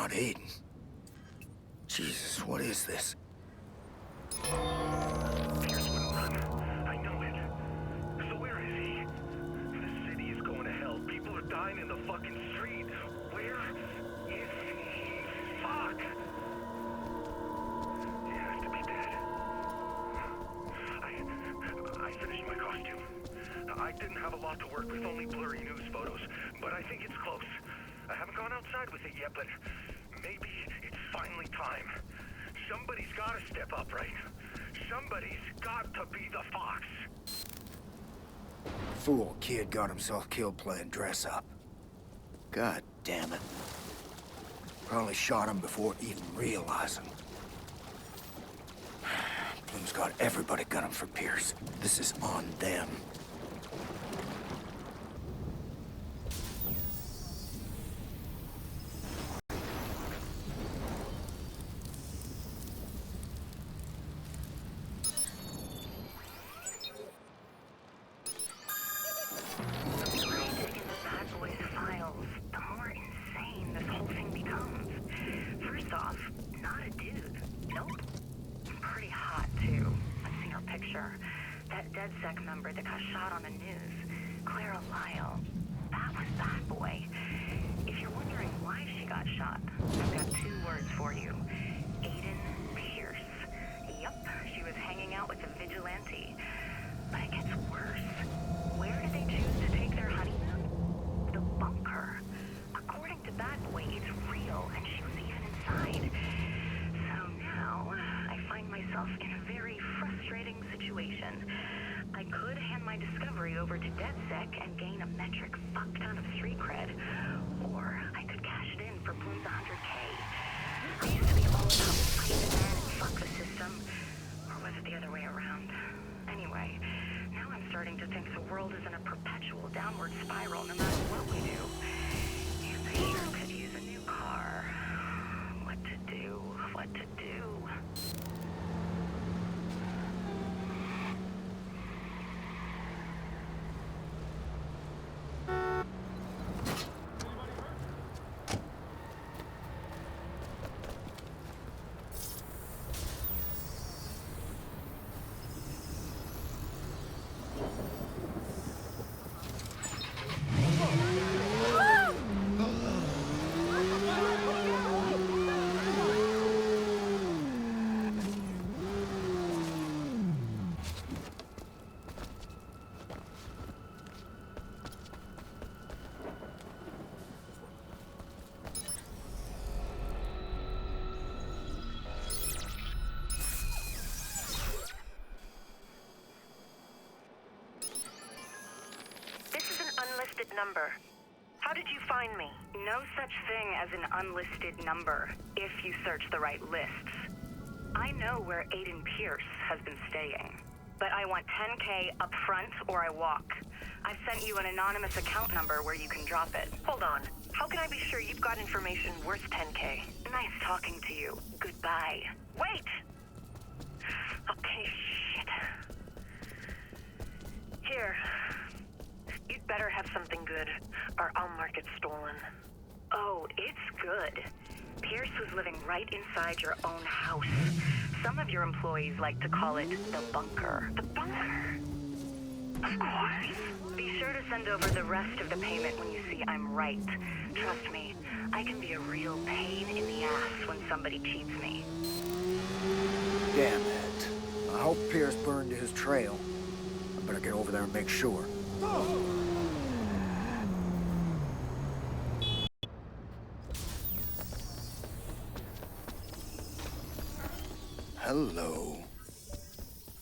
not Aiden. Jesus, what is this? Pierce wouldn't run. I know it. So where is he? The city is going to hell. People are dying in the fucking street. Where is he? Fuck! He has to be dead. I finished my costume. I didn't have a lot to work with, only blurry news photos, but I think it's close. I haven't gone outside with it yet, but maybe it's finally time. Somebody's gotta step up, right? Somebody's got to be the Fox. Fool kid got himself killed playing dress up. God damn it. Probably shot him before even realizing. Bloom's got everybody gunning for Pierce. This is on them. That DedSec member that got shot on the news, Clara Lyle, that was Bad Boy. If you're wondering why she got shot, I've got 2 words for you. Aiden Pierce. Yup, she was hanging out with a vigilante. But it gets worse. Where did they choose to take their honeymoon? The bunker. According to Bad Boy, it's real, and she was even inside. So now, I find myself in a very frustrating situation. I could hand my discovery over to DedSec and gain a metric fuck ton of street cred, or I could cash it in for Bloom's 100K. I used to be all about fight the man and fuck the system, or was it the other way around? Anyway, now I'm starting to think the world is in a perpetual downward spiral no matter what we do. And I sure could use a new car. What to do? What to do? Unlisted number. How did you find me? No such thing as an unlisted number, if you search the right lists. I know where Aiden Pierce has been staying, but I want 10K up front or I walk. I've sent you an anonymous account number where you can drop it. Hold on. How can I be sure you've got information worth 10K? Nice talking to you. Goodbye. Wait! Okay, shit. Here. You'd better have something good, or I'll mark it stolen. Oh, it's good. Pierce was living right inside your own house. Some of your employees like to call it the bunker. The bunker? Of course. Be sure to send over the rest of the payment when you see I'm right. Trust me, I can be a real pain in the ass when somebody cheats me. Damn it. I hope Pierce burned his trail. I better get over there and make sure. Hello.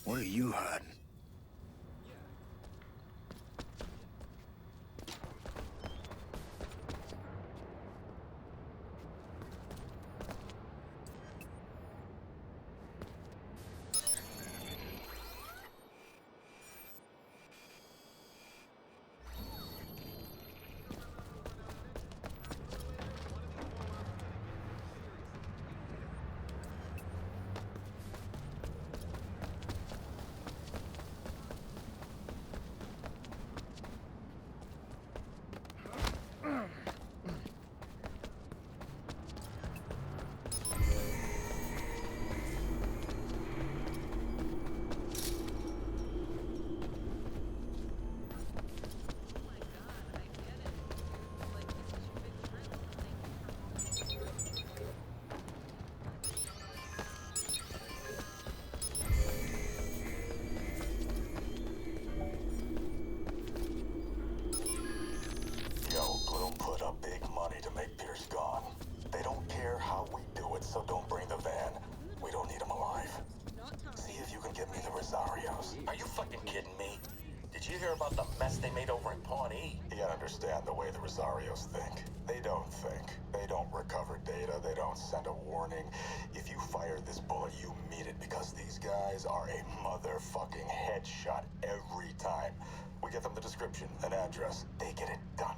What are you hiding? get me the Rosarios. Are you fucking kidding me? Did you hear about the mess they made over in Pawnee? You gotta understand the way the Rosarios think. They don't think. They don't recover data. They don't send a warning. If you fire this bullet, you mean it, because these guys are a motherfucking headshot every time. We get them the description, an address. They get it done.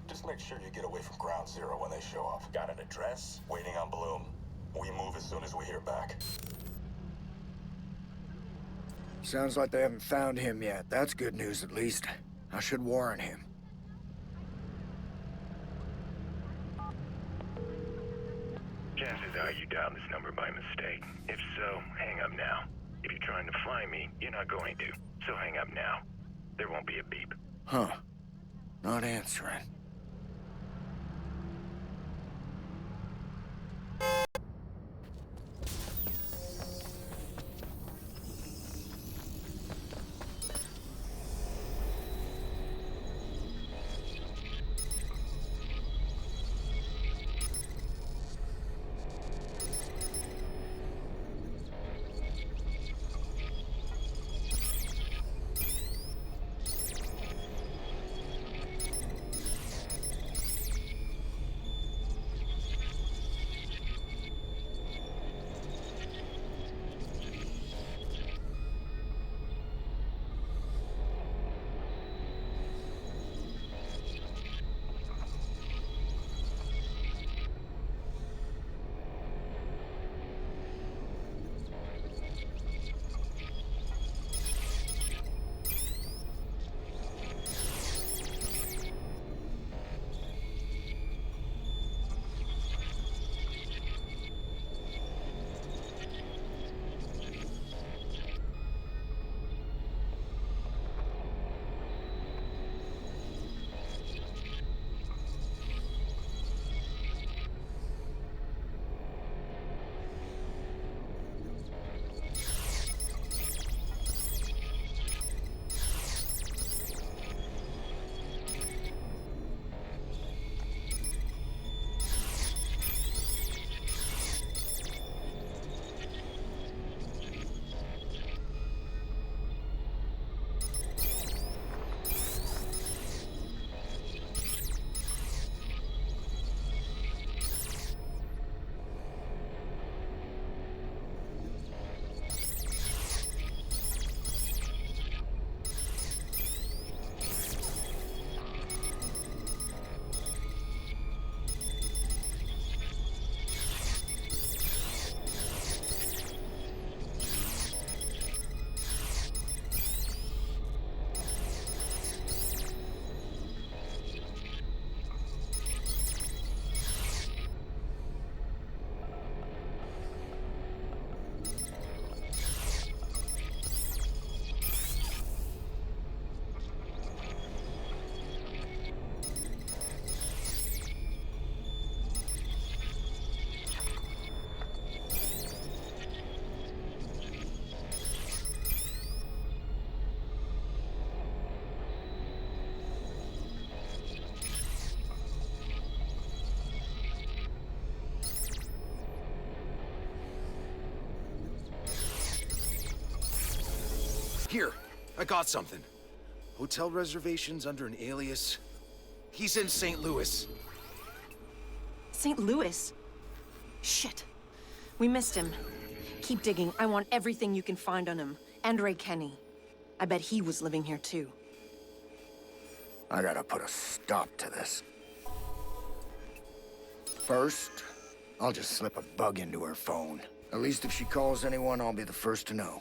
Just make sure you get away from Ground Zero when they show up. Got an address? Waiting on Bloom. We move as soon as we hear back. Sounds like they haven't found him yet. That's good news, at least. I should warn him. Chances are you dialed this number by mistake. If so, hang up now. If you're trying to find me, you're not going to. So hang up now. There won't be a beep. Huh. Not answering. Here, I got something. Hotel reservations under an alias. He's in St. Louis. St. Louis? Shit. We missed him. Keep digging. I want everything you can find on him. And Ray Kenny. I bet he was living here too. I gotta put a stop to this. First, I'll just slip a bug into her phone. At least if she calls anyone, I'll be the first to know.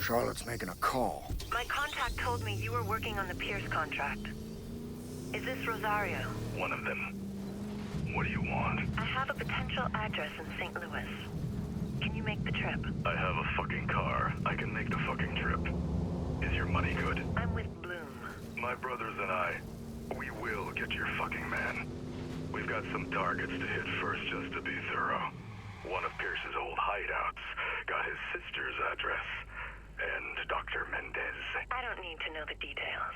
Charlotte's making a call. My contact told me you were working on the Pierce contract. Is this Rosario? One of them. What do you want? I have a potential address in St. Louis. Can you make the trip? I have a fucking car. I can make the fucking trip. Is your money good? I'm with Bloom. My brothers and I, we will get your fucking man. We've got some targets to hit first just to be thorough. One of Pierce's old hideouts, got his sister's address, and Dr. Mendez. I don't need to know the details.